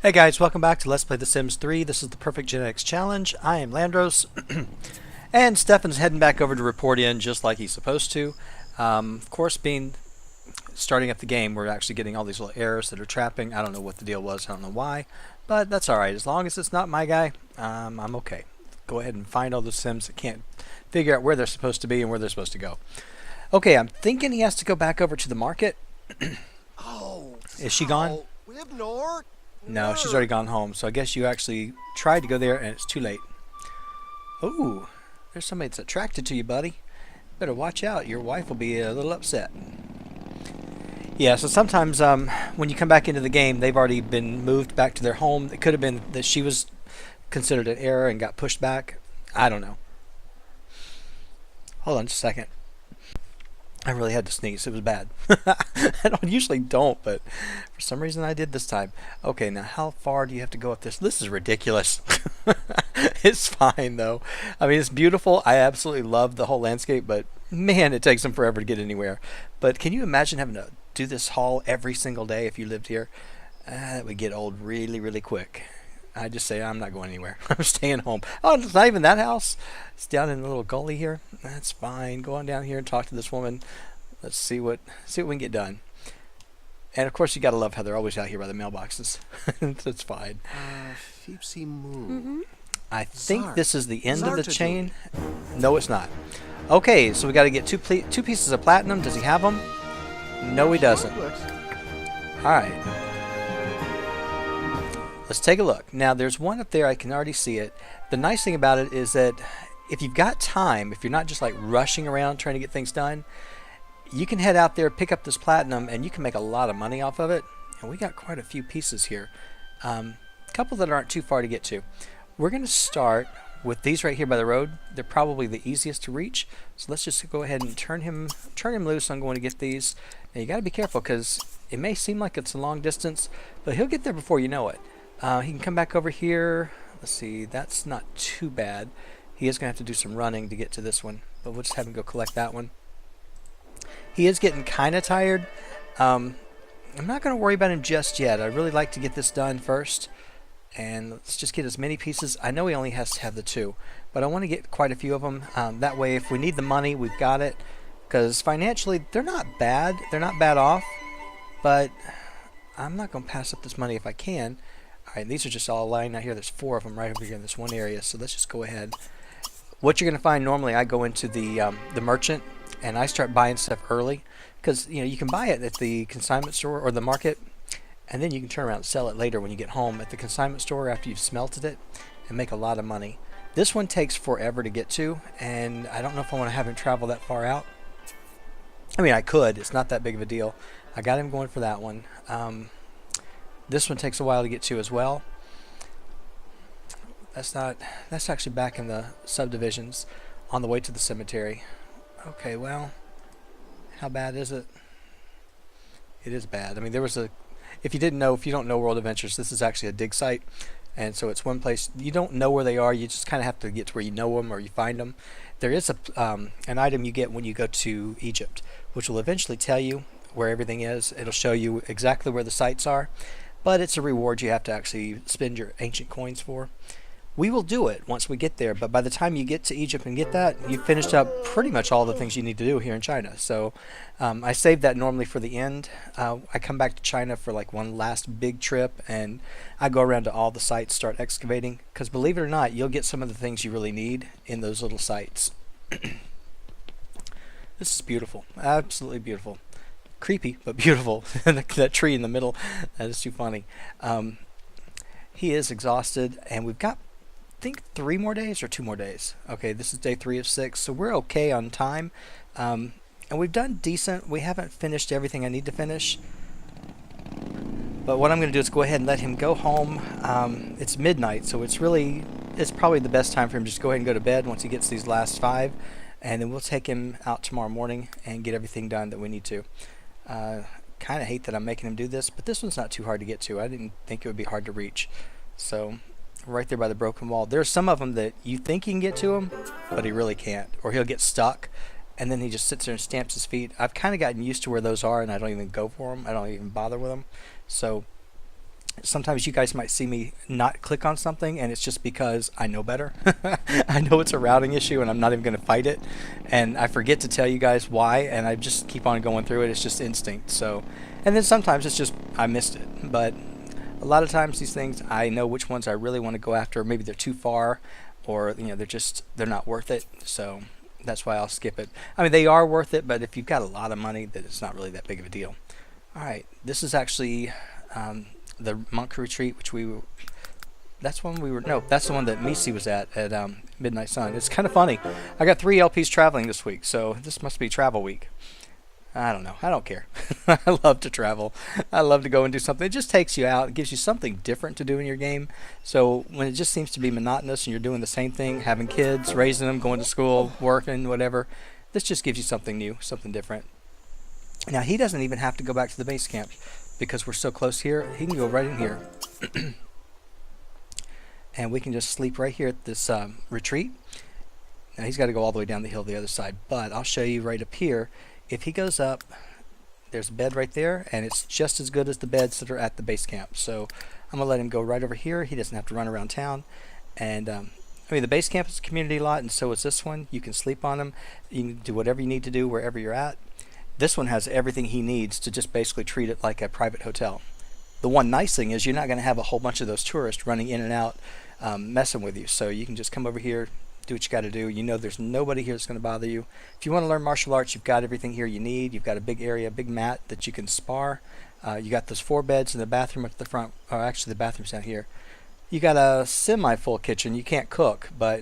Hey guys, welcome back to Let's Play The Sims 3. This is the Perfect Genetics Challenge. I am Llandros, and Stefan's heading back over to report in just like he's supposed to. Of course, starting up the game, we're actually getting all these little errors that are trapping. I don't know what the deal was, I don't know why, but that's alright. As long as it's not my guy, I'm okay. Go ahead and find all the Sims that can't figure out where they're supposed to be and where they're supposed to go. Okay, I'm thinking he has to go back over to the market. Is she gone? No, she's already gone home, so I guess you actually tried to go there and it's too late. Ooh, there's somebody that's attracted to you, buddy. Better watch out, your wife will be a little upset. Yeah, so sometimes when you come back into the game, they've already been moved back to their home. It could have been that she was considered an error and got pushed back. I don't know. Hold on just a second. I really had to sneeze. It was bad. I usually don't, but for some reason I did this time. Okay, now how far do you have to go up this? This is ridiculous. It's fine, though. I mean, it's beautiful. I absolutely love the whole landscape, but man, it takes them forever to get anywhere. But can you imagine having to do this haul every single day if you lived here? That would get old really, really quick. I just say I'm not going anywhere. I'm staying home. Oh, it's not even that house. It's down in a little gully here. That's fine. Go on down here and talk to this woman. Let's see what we can get done. And of course, you gotta love how they're always out here by the mailboxes. That's fine. Fipsy moo. I think this is the end of the chain. No, it's not. Okay, so we got to get two pieces of platinum. Does he have them? No, he doesn't. All right. Let's take a look. Now, there's one up there. I can already see it. The nice thing about it is that if you've got time, if you're not just like rushing around trying to get things done, you can head out there, pick up this platinum, and you can make a lot of money off of it. And we got quite a few pieces here. A couple that aren't too far to get to. We're going to start with these right here by the road. They're probably the easiest to reach. So let's just go ahead and turn him loose. I'm going to get these. And you got to be careful because it may seem like it's a long distance, but he'll get there before you know it. He can come back over here. Let's see, that's not too bad. He is going to have to do some running to get to this one, but we'll just have him go collect that one. He is getting kind of tired. I'm not going to worry about him just yet. I really like to get this done first. And let's just get as many pieces. I know he only has to have the two, but I want to get quite a few of them. That way, if we need the money, we've got it. Because financially, they're not bad. They're not bad off. But I'm not going to pass up this money if I can. Alright, these are just all lying out here. There's 4 of them right over here in this one area. So let's just go ahead. What you're going to find normally, I go into the merchant and I start buying stuff early. Because you can buy it at the consignment store or the market. And then you can turn around and sell it later when you get home at the consignment store after you've smelted it and make a lot of money. This one takes forever to get to, and I don't know if I want to have him travel that far out. I mean, I could. It's not that big of a deal. I got him going for that one. This one takes a while to get to as well. That's actually back in the subdivisions on the way to the cemetery. Okay, well, how bad is it? It is bad. I mean, there was a... If you don't know World Adventures, this is actually a dig site, and so it's one place you don't know where they are. You just kind of have to get to where you know them or you find them. There is an item you get when you go to Egypt, which will eventually tell you where everything is. It'll show you exactly where the sites are, but it's a reward you have to actually spend your ancient coins for. We will do it once we get there, but by the time you get to Egypt and get that, you've finished up pretty much all the things you need to do here in China. So I save that normally for the end. I come back to China for like one last big trip, and I go around to all the sites, start excavating, because believe it or not, you'll get some of the things you really need in those little sites. This is beautiful, absolutely beautiful. Creepy, but beautiful. That tree in the middle, that is too funny. He is exhausted, and we've got I think 3 more days or 2 more days. Okay, this is day 3 of 6, so we're okay on time. And we've done decent. We haven't finished everything I need to finish. But what I'm going to do is go ahead and let him go home. It's midnight, so it's probably the best time for him to just go ahead and go to bed once he gets these last 5. And then we'll take him out tomorrow morning and get everything done that we need to. Kind of hate that I'm making him do this, but this one's not too hard to get to. I didn't think it would be hard to reach. So... right there by the broken wall. There's some of them that you think you can get to him, but he really can't. Or he'll get stuck, and then he just sits there and stamps his feet. I've kind of gotten used to where those are, and I don't even go for them. I don't even bother with them. So Sometimes you guys might see me not click on something, and it's just because I know better. I know it's a routing issue, and I'm not even going to fight it. And I forget to tell you guys why, and I just keep on going through it. It's just instinct. So, and then sometimes it's just I missed it. But a lot of times these things, I know which ones I really want to go after. Maybe they're too far, or they're not worth it. So that's why I'll skip it. I mean, they are worth it, but if you've got a lot of money, then it's not really that big of a deal. All right, this is actually the monk retreat, which that's one we were, no, that's the one that Misi was at Midnight Sun. It's kind of funny. I got 3 LPs traveling this week, so this must be travel week. I don't know. I don't care. I love to travel. I love to go and do something. It just takes you out. It gives you something different to do in your game. So when it just seems to be monotonous and you're doing the same thing, having kids, raising them, going to school, working, whatever, this just gives you something new, something different. Now, he doesn't even have to go back to the base camp because we're so close here. He can go right in here. And we can just sleep right here at this retreat. Now, he's got to go all the way down the hill the other side. But I'll show you right up here. If he goes up, there's a bed right there, and it's just as good as the beds that are at the base camp. So I'm going to let him go right over here. He doesn't have to run around town. And I mean, the base camp is a community lot, and so is this one. You can sleep on them. You can do whatever you need to do wherever you're at. This one has everything he needs to just basically treat it like a private hotel. The one nice thing is you're not going to have a whole bunch of those tourists running in and out messing with you. So you can just come over here, do what you got to do. You know there's nobody here that's going to bother you. If you want to learn martial arts, you've got everything here you need. You've got a big area, a big mat that you can spar. You got those 4 beds in the bathroom at the front. Or actually, the bathroom's down here. You got a semi-full kitchen. You can't cook, but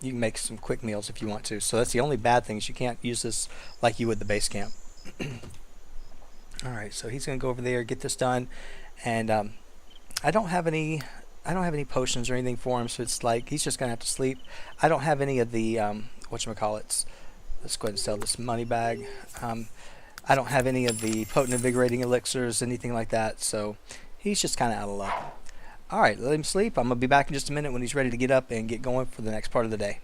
you can make some quick meals if you want to. So that's the only bad thing is you can't use this like you would the base camp. All right, so he's going to go over there, get this done, and I don't have any potions or anything for him, so it's like he's just going to have to sleep. I don't have any of the whatchamacallits. Let's go ahead and sell this money bag. I don't have any of the potent invigorating elixirs, anything like that, so he's just kind of out of luck. All right, let him sleep. I'm going to be back in just a minute when he's ready to get up and get going for the next part of the day.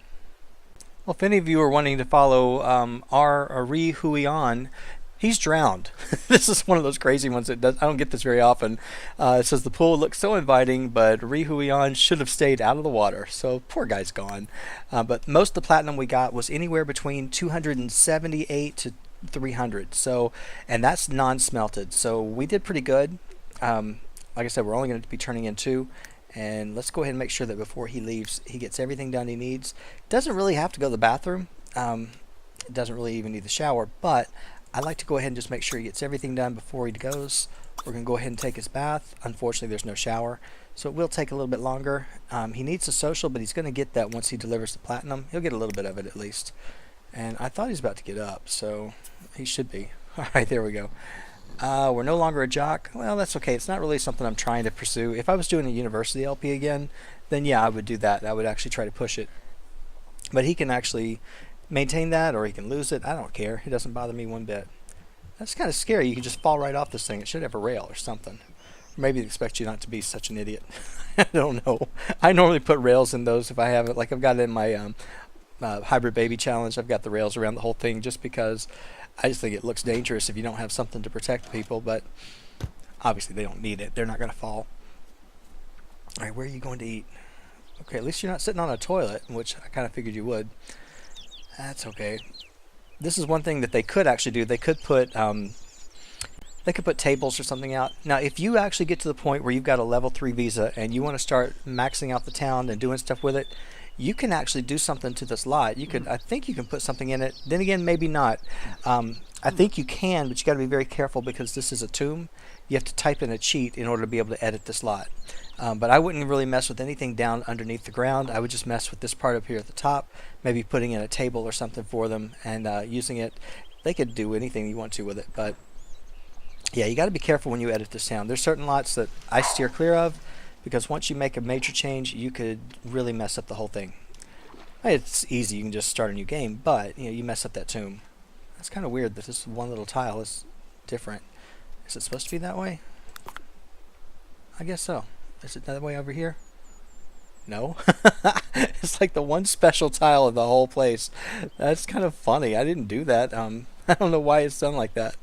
Well, if any of you are wanting to follow Ri Huian, he's drowned. This is one of those crazy ones that I don't get this very often. It says the pool looks so inviting, but Ri Huian should have stayed out of the water. So poor guy's gone. But most of the platinum we got was anywhere between 278 to 300. So, and that's non-smelted. So we did pretty good. Like I said, we're only going to be turning in 2. And let's go ahead and make sure that before he leaves, he gets everything done he needs. Doesn't really have to go to the bathroom. Doesn't really even need the shower, but I like to go ahead and just make sure he gets everything done before he goes. We're going to go ahead and take his bath. Unfortunately, there's no shower, so it will take a little bit longer. He needs a social, but he's going to get that once he delivers the platinum. He'll get a little bit of it at least. And I thought he was about to get up, so he should be. All right, there we go. We're no longer a jock. Well, that's okay. It's not really something I'm trying to pursue. If I was doing a university LP again, then yeah, I would do that. I would actually try to push it. But he can actually maintain that, or he can lose it. I don't care. It doesn't bother me one bit. That's kind of scary. You can just fall right off this thing. It should have a rail or something. Maybe they expect you not to be such an idiot. I don't know. I normally put rails in those if I have it. Like I've got it in my hybrid baby challenge. I've got the rails around the whole thing just because I just think it looks dangerous if you don't have something to protect people. But obviously they don't need it. They're not going to fall. All right, where are you going to eat? Okay, at least you're not sitting on a toilet, which I kind of figured you would. That's okay. This is one thing that they could actually do. They could put tables or something out. Now, if you actually get to the point where you've got a level 3 visa and you want to start maxing out the town and doing stuff with it, you can actually do something to this lot. You could, I think you can put something in it. Then again, maybe not. I think you can, but you got to be very careful because this is a tomb. You have to type in a cheat in order to be able to edit this lot. But I wouldn't really mess with anything down underneath the ground. I would just mess with this part up here at the top, maybe putting in a table or something for them and using it. They could do anything you want to with it, but yeah, you got to be careful when you edit this town. There's certain lots that I steer clear of because once you make a major change, you could really mess up the whole thing. It's easy, you can just start a new game, but you mess up that tomb. It's kind of weird that this one little tile is different. Is it supposed to be that way? I guess so. Is it that way over here? No. It's like the one special tile of the whole place. That's kind of funny. I didn't do that. I don't know why it's done like that.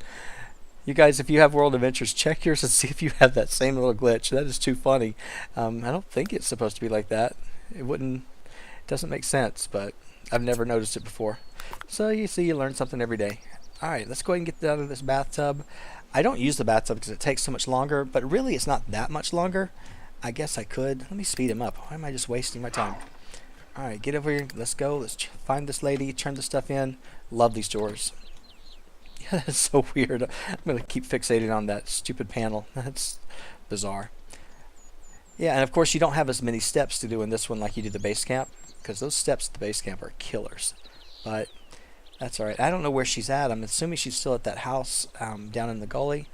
You guys, if you have World Adventures, check yours and see if you have that same little glitch. That is too funny. I don't think it's supposed to be like that. It doesn't make sense, but I've never noticed it before. So you see, you learn something every day. All right, let's go ahead and get out of this bathtub. I don't use the bathtub because it takes so much longer, but really it's not that much longer. I guess I could. Let me speed him up. Why am I just wasting my time? All right, get over here. Let's go. Let's find this lady, turn the stuff in. Love these doors. Yeah, that's so weird. I'm going to keep fixating on that stupid panel. That's bizarre. Yeah, and of course you don't have as many steps to do in this one like you do the base camp, because those steps at the base camp are killers. But that's alright. I don't know where she's at. I'm assuming she's still at that house down in the gully.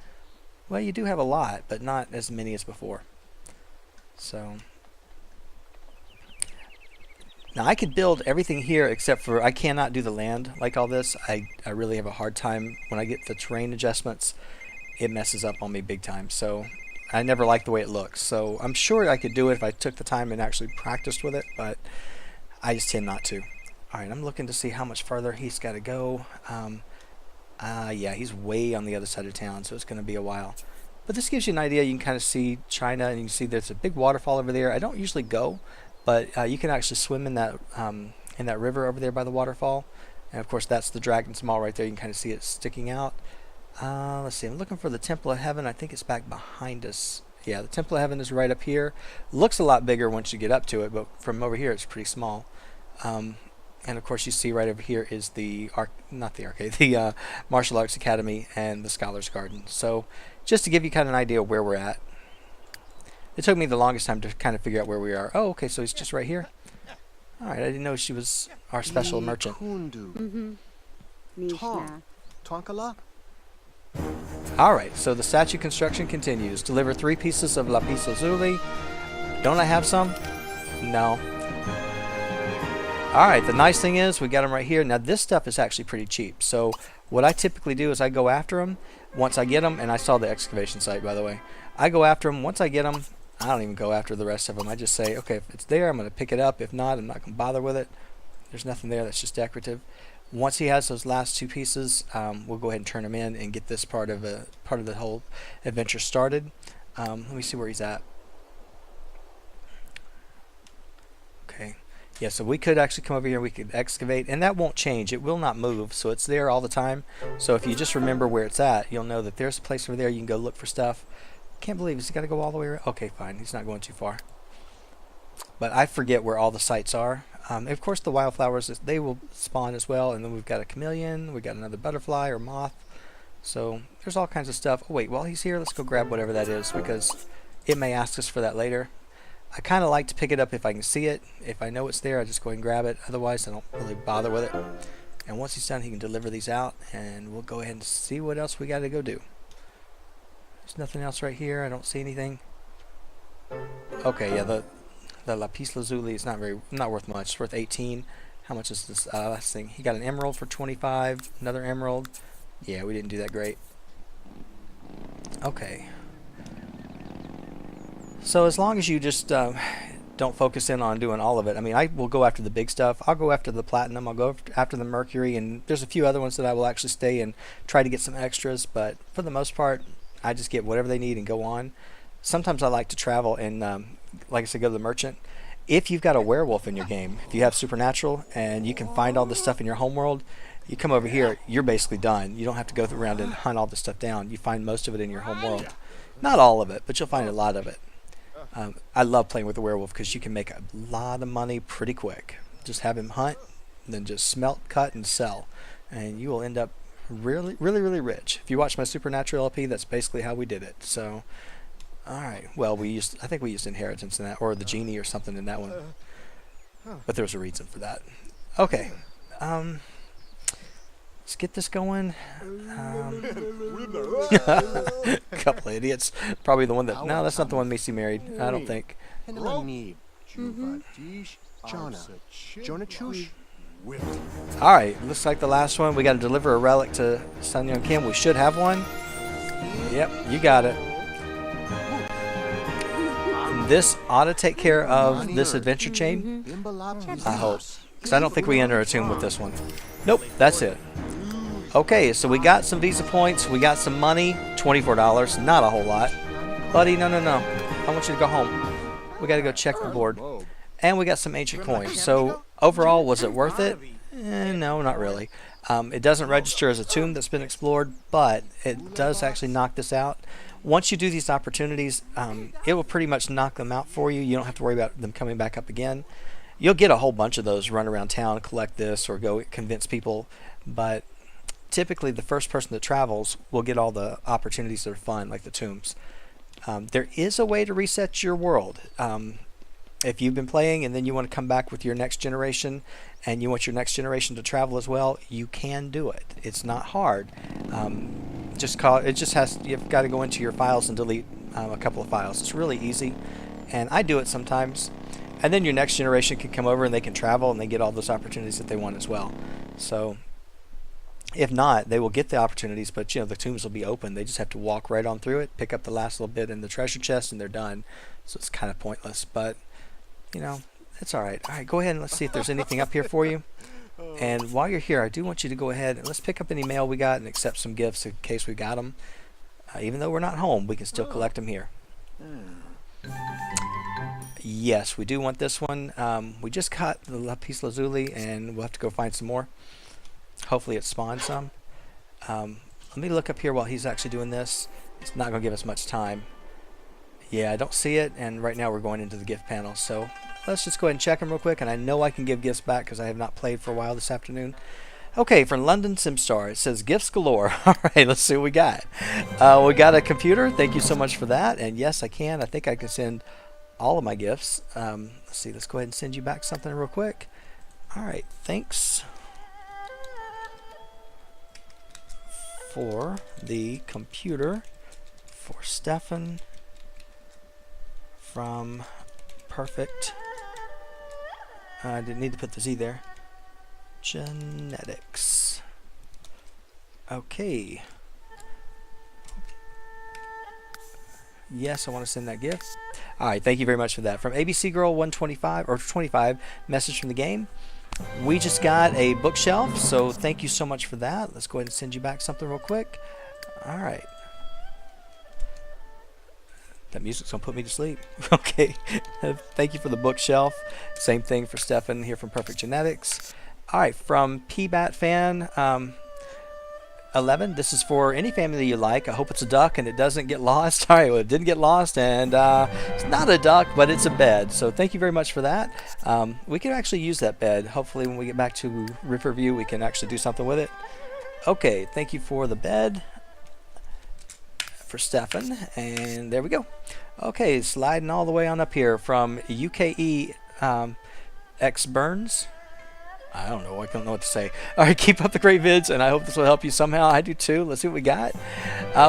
Well, you do have a lot, but not as many as before. So now I could build everything here except for I cannot do the land like all this. I really have a hard time when I get the terrain adjustments. It messes up on me big time. So I never like the way it looks. So I'm sure I could do it if I took the time and actually practiced with it, but I just tend not to. Alright, I'm looking to see how much further he's got to go. Yeah, he's way on the other side of town, so it's going to be a while. But this gives you an idea. You can kind of see China, and you can see there's a big waterfall over there. I don't usually go, but you can actually swim in that river over there by the waterfall. And of course, that's the Dragon's Maw right there. You can kind of see it sticking out. Let's see. I'm looking for the Temple of Heaven. I think it's back behind us. Yeah, the Temple of Heaven is right up here. Looks a lot bigger once you get up to it, but from over here, it's pretty small. And of course, you see right over here is the Martial Arts Academy and the Scholars Garden. So, just to give you kind of an idea of where we're at. It took me the longest time to kind of figure out where we are. Oh, okay, so he's just right here. All right, I didn't know she was our special merchant. Tonkala? All right, so the statue construction continues. Deliver 3 pieces of lapis lazuli. Don't I have some? No. Alright, the nice thing is we got them right here. Now this stuff is actually pretty cheap. So what I typically do is I go after them. Once I get them, and I saw the excavation site by the way. I go after them. Once I get them, I don't even go after the rest of them. I just say, okay, if it's there, I'm going to pick it up. If not, I'm not going to bother with it. There's nothing there. That's just decorative. Once he has those last 2 pieces, we'll go ahead and turn them in and get this part of the whole adventure started. Let me see where he's at. Okay. Yeah, so we could actually come over here and we could excavate, and that won't change. It will not move, so it's there all the time. So if you just remember where it's at, you'll know that there's a place over there you can go look for stuff. Can't believe he's got to go all the way around. Okay, fine. He's not going too far. But I forget where all the sites are. Of course, the wildflowers, they will spawn as well, and then we've got a chameleon. We've got another butterfly or moth. So there's all kinds of stuff. Oh, wait, while he's here, let's go grab whatever that is, because it may ask us for that later. I kind of like to pick it up if I can see it. If I know it's there, I just go ahead and grab it. Otherwise, I don't really bother with it. And once he's done, he can deliver these out, and we'll go ahead and see what else we got to go do. There's nothing else right here. I don't see anything. Okay, yeah, the lapis lazuli is not worth much. It's worth 18. How much is this last thing? He got an emerald for 25. Another emerald. Yeah, we didn't do that great. Okay. So as long as you just don't focus in on doing all of it. I mean, I will go after the big stuff. I'll go after the platinum. I'll go after the mercury, and there's a few other ones that I will actually stay and try to get some extras. But for the most part, I just get whatever they need and go on. Sometimes I like to travel and, like I said, go to the merchant. If you've got a werewolf in your game, if you have supernatural and you can find all this stuff in your homeworld, you come over here, you're basically done. You don't have to go around and hunt all this stuff down. You find most of it in your homeworld. Not all of it, but you'll find a lot of it. I love playing with the werewolf because you can make a lot of money pretty quick. Just have him hunt, then just smelt, cut, and sell. And you will end up really, really, really rich. If you watch my Supernatural LP, that's basically how we did it. So, alright. Well, I think we used inheritance in that, or the genie or something in that one. But there was a reason for that. Okay. Let's get this going. Couple of idiots. Probably the one that... No, that's not the one Macy married. I don't think. Alright, looks like the last one. We got to deliver a relic to Sun Young Kim. We should have one. Yep, you got it. This ought to take care of this adventure chain. I hope. Because I don't think we enter a tomb with this one. Nope, that's it. Okay, so we got some Visa points. We got some money. $24. Not a whole lot. Buddy, no. I want you to go home. We got to go check the board. And we got some ancient coins. So overall, was it worth it? No, not really. It doesn't register as a tomb that's been explored, but it does actually knock this out. Once you do these opportunities, it will pretty much knock them out for you. You don't have to worry about them coming back up again. You'll get a whole bunch of those, run around town, collect this, or go convince people. But typically, the first person that travels will get all the opportunities that are fun, like the tombs. There is a way to reset your world. If you've been playing and then you want to come back with your next generation and you want your next generation to travel as well, you can do it. It's not hard. You've got to go into your files and delete a couple of files. It's really easy, and I do it sometimes. And then your next generation can come over and they can travel and they get all those opportunities that they want as well. So if not, they will get the opportunities, but the tombs will be open. They just have to walk right on through it, pick up the last little bit in the treasure chest, and they're done. So it's kind of pointless, but it's all right. All right, go ahead and let's see if there's anything up here for you. And while you're here, I do want you to go ahead and let's pick up any mail we got and accept some gifts in case we got them. Even though we're not home, we can still collect them here. Yes, we do want this one. We just got the lapis lazuli, and we'll have to go find some more. Hopefully it spawned some. Let me look up here while he's actually doing this. It's not going to give us much time. Yeah, I don't see it, and right now we're going into the gift panel. So let's just go ahead and check them real quick, and I know I can give gifts back because I have not played for a while this afternoon. Okay, from London SimStar, it says gifts galore. All right, let's see what we got. We got a computer. Thank you so much for that. And yes, I can. I think I can send all of my gifts. Let's see. Let's go ahead and send you back something real quick. All right, thanks for the computer for Stefan from Perfect. I didn't need to put the Z there. Genetics. Okay. Yes, I want to send that gift. All right, thank you very much for that. From ABC Girl 125 or 25, message from the game. We just got a bookshelf, so thank you so much for that. Let's go ahead and send you back something real quick. All right. That music's going to put me to sleep. Okay. Thank you for the bookshelf. Same thing for Stefan here from Perfect Genetics. All right. From PBAT Fan 11. This is for any family you like. I hope it's a duck and it doesn't get lost. All right. Well, it didn't get lost, and it's not a duck, but it's a bed. So thank you very much for that. We can actually use that bed. Hopefully when we get back to Riverview, we can actually do something with it. Okay. Thank you for the bed. For Stefan, and there we go. Okay, sliding all the way on up here from UKE X Burns. I don't know what to say. All right, keep up the great vids, and I hope this will help you somehow. I do too. Let's see what we got.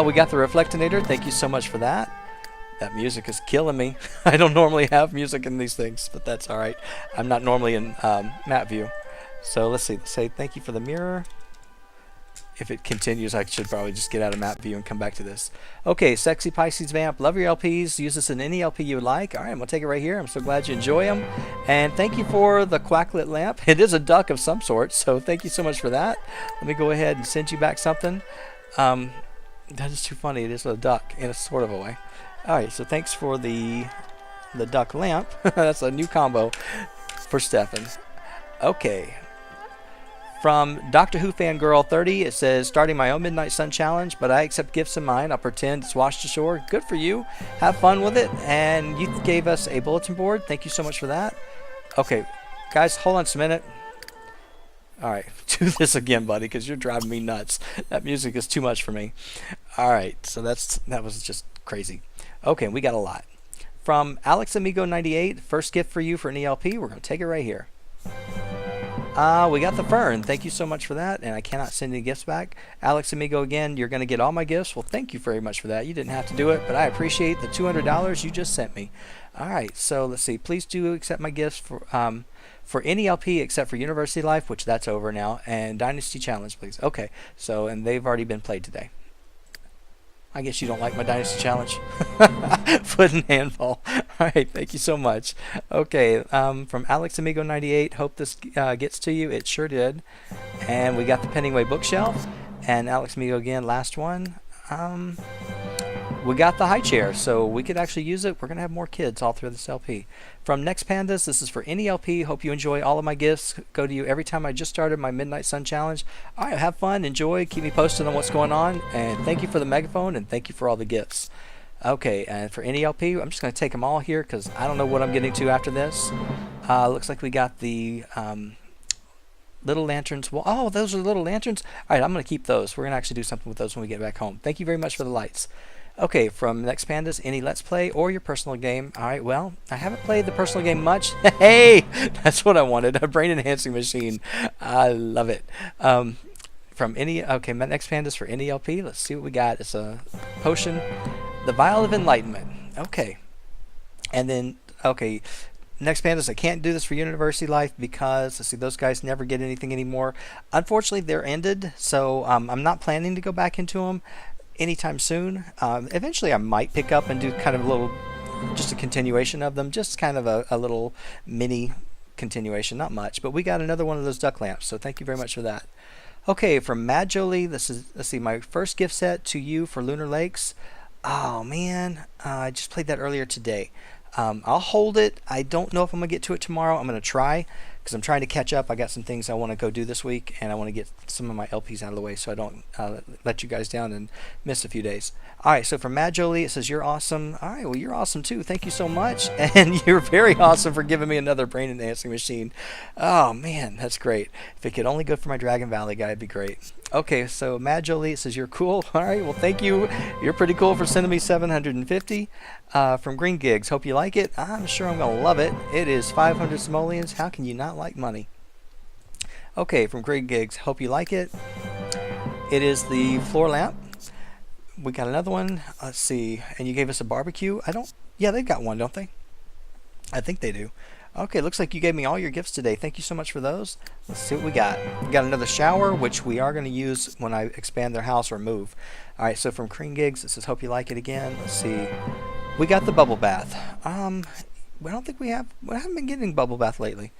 We got the Reflectinator. Thank you so much for that. That music is killing me. I don't normally have music in these things, but that's all right. I'm not normally in map view. So let's see. Let's say thank you for the mirror. If it continues, I should probably just get out of map view and come back to this. Okay, Sexy Pisces Vamp. Love your LPs. Use this in any LP you would like. All right, I'm going to take it right here. I'm so glad you enjoy them. And thank you for the Quacklet lamp. It is a duck of some sort, so thank you so much for that. Let me go ahead and send you back something. That is too funny. It is a duck in a sort of a way. All right, so thanks for the duck lamp. That's a new combo for Stefan. Okay. From Doctor Who Fangirl 30, it says, starting my own Midnight Sun challenge, but I accept gifts in mine. I'll pretend it's washed ashore. Good for you. Have fun with it. And you gave us a bulletin board. Thank you so much for that. Okay, guys, hold on just a minute. All right, do this again, buddy, because you're driving me nuts. That music is too much for me. All right, so that was just crazy. Okay, we got a lot. From Alex Amigo 98, first gift for you for an ELP. We're going to take it right here. We got the fern. Thank you so much for that, and I cannot send any gifts back. Alex Amigo, again, you're going to get all my gifts. Well, thank you very much for that. You didn't have to do it, but I appreciate the $200 you just sent me. All right, so let's see. Please do accept my gifts for any LP except for University Life, which that's over now, and Dynasty Challenge, please. Okay, so, and they've already been played today. I guess you don't like my Dynasty Challenge. Foot and handball. All right, thank you so much. Okay, from Alex Amigo 98, hope this gets to you. It sure did. And we got the Pennyway bookshelf. And Alex Migo again, last one. We got the high chair, so we could actually use it. We're going to have more kids all through this LP. From Next Pandas, this is for any LP. Hope you enjoy all of my gifts. Go to you every time. I just started my Midnight Sun Challenge. All right, have fun, enjoy, keep me posted on what's going on. And thank you for the megaphone, and thank you for all the gifts. Okay, and for any LP, I'm just going to take them all here because I don't know what I'm getting to after this. Looks like we got the little lanterns. Well, oh, those are little lanterns. All right, I'm going to keep those. We're going to actually do something with those when we get back home. Thank you very much for the lights. Okay, from Next Pandas, any Let's Play or your personal game. All right, well, I haven't played the personal game much. Hey, that's what I wanted, a brain enhancing machine. I love it. From any, okay, Next Pandas for any LP. Let's see what we got. It's a potion, the Vial of Enlightenment. Okay, and then, okay, Next Pandas, I can't do this for University Life because, let's see, those guys never get anything anymore. Unfortunately, they're ended, so I'm not planning to go back into them anytime soon. Eventually I might pick up and do kind of a little, just a continuation of them, just kind of a little mini continuation, not much, but we got another one of those duck lamps, so thank you very much for that. Okay, from Mad Jolie, this is, let's see, my first gift set to you for Lunar Lakes. Oh man, I just played that earlier today. I'll hold it. I don't know if I'm gonna get to it tomorrow. I'm gonna try because I'm trying to catch up. I got some things I want to go do this week, and I want to get some of my LPs out of the way so I don't let you guys down and miss a few days. All right, so from Mad Jolie, it says, you're awesome. All right, well, you're awesome too. Thank you so much. And you're very awesome for giving me another brain enhancing machine. Oh, man, that's great. If it could only go for my Dragon Valley guy, it'd be great. Okay, so Mad Jolie, it says, you're cool. All right, well, thank you. You're pretty cool for sending me 750. From Green Gigs, hope you like it. I'm sure I'm going to love it. It is 500 simoleons. How can you not like money? Okay, from Green Gigs, hope you like it. It is the floor lamp. We got another one. Let's see. And you gave us a barbecue. Yeah, they've got one, don't they? I think they do. Okay, looks like you gave me all your gifts today. Thank you so much for those. Let's see what we got. We got another shower, which we are going to use when I expand their house or move. All right, so from Green Gigs, it says, hope you like it again. Let's see. We got the bubble bath. I don't think we haven't been getting bubble bath lately.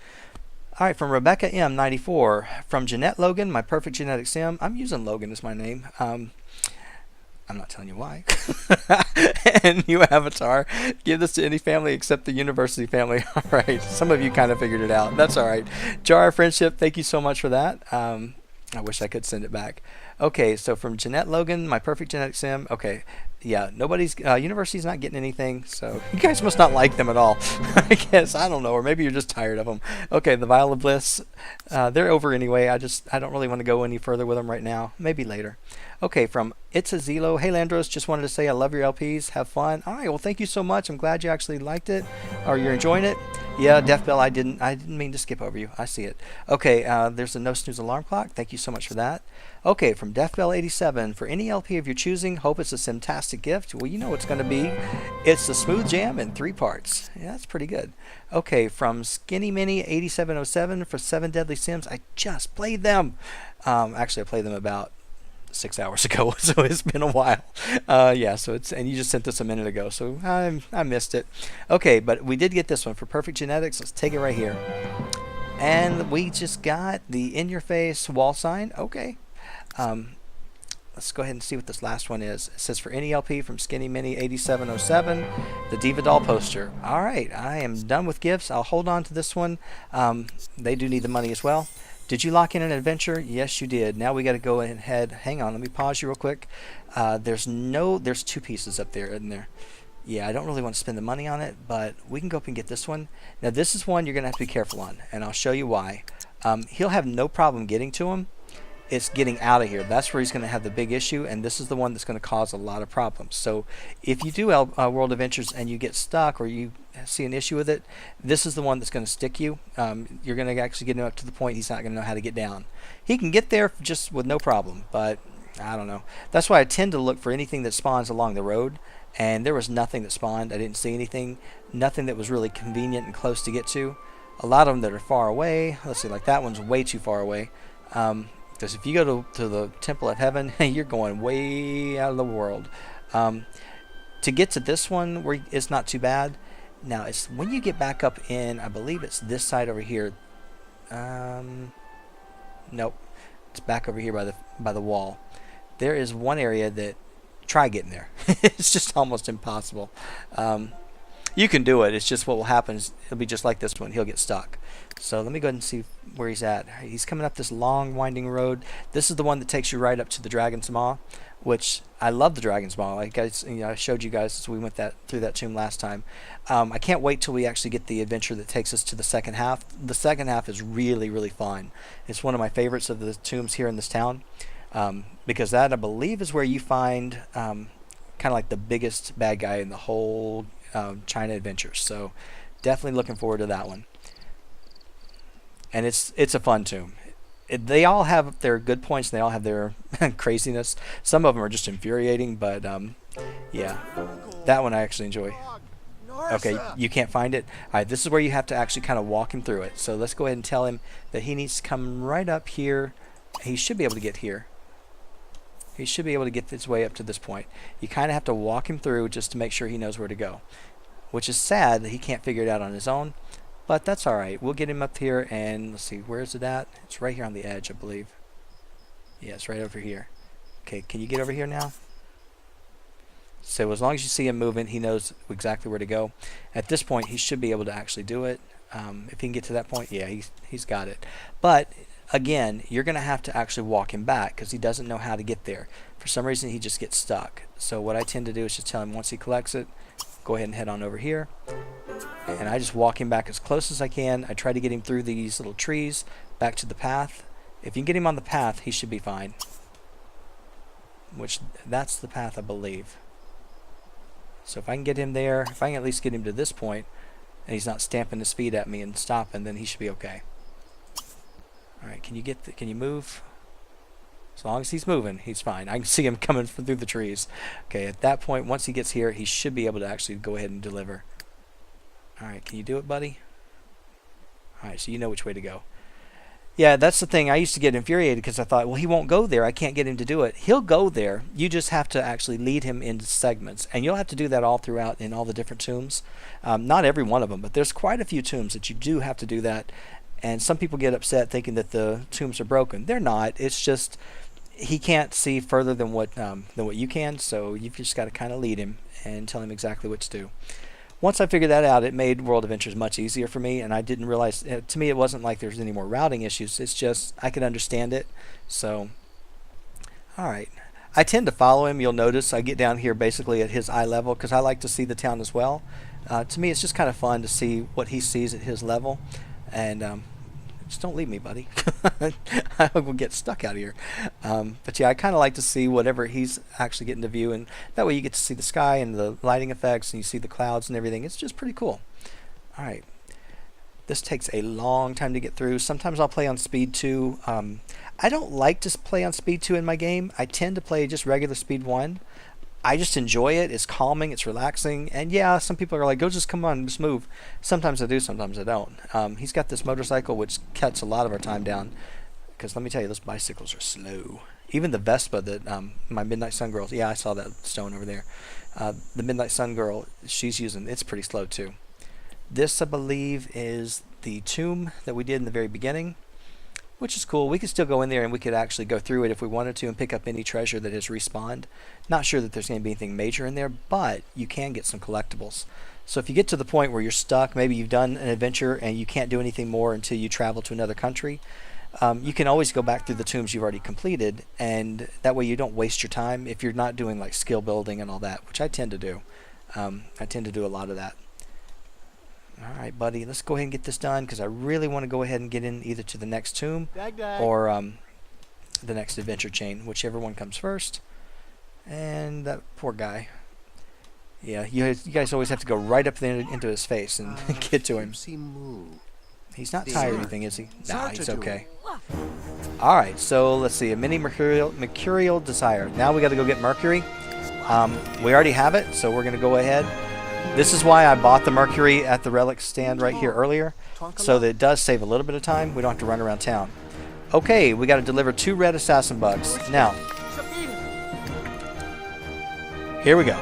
All right, from Rebecca M94. From Jeanette Logan, my perfect genetic sim. I'm using Logan as my name. I'm not telling you why. And new avatar. Give this to any family except the university family. All right. Some of you kind of figured it out. That's all right. Jar of Friendship, thank you so much for that. I wish I could send it back. Okay, so from Jeanette Logan, my perfect genetic sim. Okay, yeah, nobody's, university's not getting anything, so you guys must not like them at all. I guess, I don't know, or maybe you're just tired of them. Okay, the Vial of Bliss, they're over anyway. I don't really want to go any further with them right now. Maybe later. Okay, from It's a Zelo. Hey Llandros, just wanted to say I love your LPs. Have fun. All right, well, thank you so much. I'm glad you actually liked it, or you're enjoying it. Yeah, Death Bell, I didn't mean to skip over you. I see it. Okay, there's a no snooze alarm clock. Thank you so much for that. Okay, from Death Bell 87, for any LP of your choosing, hope it's a Simtastic gift. Well, you know it's going to be. It's the Smooth Jam in 3 parts. Yeah, that's pretty good. Okay, from Skinny Mini 8707 for 7 Deadly Sims. I just played them. Actually, I played them about 6 hours ago, so it's been a while. Yeah, so it's, and you just sent this a minute ago, so I missed it. Okay, but we did get this one for Perfect Genetics. Let's take it right here. And we just got the in-your-face wall sign. Okay. Let's go ahead and see what this last one is. It says for any LP from Skinny Mini 8707, the Diva Doll poster. All right, I am done with gifts. I'll hold on to this one. They do need the money as well. Did you lock in an adventure? Yes, you did. Now we got to go ahead. Hang on, let me pause you real quick. There's 2 pieces up there, isn't there? Yeah, I don't really want to spend the money on it, but we can go up and get this one. Now, this is one you're going to have to be careful on, and I'll show you why. He'll have no problem getting to him. It's getting out of here. That's where he's going to have the big issue, and this is the one that's going to cause a lot of problems. So if you do World Adventures and you get stuck or you see an issue with it, this is the one that's going to stick you. You're going to actually get him up to the point he's not going to know how to get down. He can get there just with no problem, but I don't know. That's why I tend to look for anything that spawns along the road, and there was nothing that spawned. I didn't see anything. Nothing that was really convenient and close to get to. A lot of them that are far away. Let's see, like that one's way too far away. Because if you go to the Temple of Heaven, you're going way out of the world. To get to this one, where it's not too bad. Now, it's when you get back up in, I believe it's this side over here. Nope. It's back over here by the wall. There is one area that try getting there. It's just almost impossible. You can do it. It's just what will happen is it'll be just like this one. He'll get stuck. So let me go ahead and see where he's at. He's coming up this long winding road. This is the one that takes you right up to the Dragon's Maw, which I love the Dragon's Maw. I showed you guys as we went through that tomb last time. I can't wait till we actually get the adventure that takes us to the second half. The second half is really, really fun. It's one of my favorites of the tombs here in this town, because that, I believe, is where you find kind of like the biggest bad guy in the whole China adventure. So definitely looking forward to that one. And it's a fun tomb. They all have their good points, and they all have their craziness. Some of them are just infuriating, but yeah, that one I actually enjoy. Okay, you can't find it? Alright, this is where you have to actually kind of walk him through it. So let's go ahead and tell him that he needs to come right up here. He should be able to get here. He should be able to get his way up to this point. You kind of have to walk him through just to make sure he knows where to go. Which is sad that he can't figure it out on his own. But that's alright. We'll get him up here, and let's see, where is it at? It's right here on the edge, I believe. Yeah, it's right over here. Okay, can you get over here now? So as long as you see him moving, he knows exactly where to go. At this point, he should be able to actually do it. If he can get to that point, yeah, he's got it. But again, you're going to have to actually walk him back because he doesn't know how to get there. For some reason, he just gets stuck. So what I tend to do is just tell him once he collects it, go ahead and head on over here. And I just walk him back as close as I can. I try to get him through these little trees back to the path. If you can get him on the path, he should be fine. Which, that's the path, I believe. So if I can get him there, if I can at least get him to this point, and he's not stamping his feet at me and stopping, then he should be okay. Alright, can you move? As long as he's moving, he's fine. I can see him coming through the trees. Okay, at that point, once he gets here, he should be able to actually go ahead and deliver. Alright, can you do it, buddy? Alright, so you know which way to go. Yeah, that's the thing. I used to get infuriated because I thought, well, he won't go there. I can't get him to do it. He'll go there. You just have to actually lead him into segments. And you'll have to do that all throughout in all the different tombs. Not every one of them, but there's quite a few tombs that you do have to do that. And some people get upset thinking that the tombs are broken. They're not. It's just he can't see further than what you can, so you've just got to kind of lead him and tell him exactly what to do. Once I figured that out, it made World Adventures much easier for me, and I didn't realize, to me it wasn't like there's any more routing issues, it's just I could understand it. So, alright. I tend to follow him. You'll notice I get down here basically at his eye level because I like to see the town as well. To me it's just kind of fun to see what he sees at his level, and just don't leave me, buddy. I will get stuck out here. But yeah, I kind of like to see whatever he's actually getting to view, and that way you get to see the sky and the lighting effects, and you see the clouds and everything. It's just pretty cool. Alright. This takes a long time to get through. Sometimes I'll play on speed 2. I don't like to play on speed 2 in my game. I tend to play just regular speed 1. I just enjoy it. It's calming, it's relaxing, and yeah, some people are like, go, just come on, just move. Sometimes I do, sometimes I don't. He's got this motorcycle which cuts a lot of our time down, because let me tell you, those bicycles are slow. Even the Vespa that my Midnight Sun Girl, yeah, I saw that stone over there. The Midnight Sun Girl, she's using, it's pretty slow too. This, I believe, is the tomb that we did in the very beginning, which is cool. We could still go in there and we could actually go through it if we wanted to and pick up any treasure that has respawned. Not sure that there's going to be anything major in there, but you can get some collectibles. So if you get to the point where you're stuck, maybe you've done an adventure and you can't do anything more until you travel to another country, you can always go back through the tombs you've already completed, and that way you don't waste your time if you're not doing like skill building and all that, which I tend to do. I tend to do a lot of that. Alright, buddy, let's go ahead and get this done because I really want to go ahead and get in either to the next tomb or the next adventure chain, whichever one comes first. And that poor guy. Yeah, you guys always have to go right up there into his face and get to him. He's not tired or anything, is he? Nah, he's okay. Alright, so let's see. A mini mercurial desire. Now we got to go get Mercury. We already have it, so we're going to go ahead. This is why I bought the Mercury at the relic stand right here earlier, so that it does save a little bit of time. We don't have to run around town. Okay, we got to deliver 2 red assassin bugs. Now, here we go.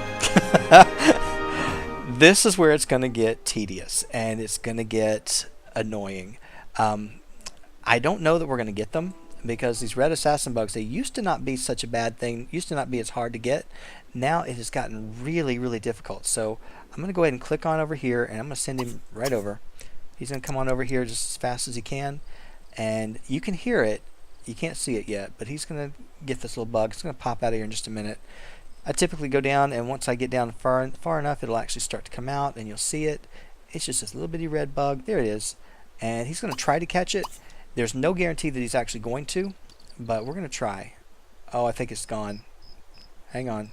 This is where it's going to get tedious, and it's going to get annoying. I don't know that we're going to get them. because these red assassin bugs, they used to not be such a bad thing, used to not be as hard to get. Now it has gotten really, really difficult. So I'm going to go ahead and click on over here, and I'm going to send him right over. He's going to come on over here just as fast as he can, and you can hear it. You can't see it yet, but he's going to get this little bug. It's going to pop out of here in just a minute. I typically go down, and once I get down far enough, it'll actually start to come out, and you'll see it. It's just this little bitty red bug. There it is. And he's going to try to catch it. There's no guarantee that he's actually going to, but we're going to try. Oh, I think it's gone. Hang on.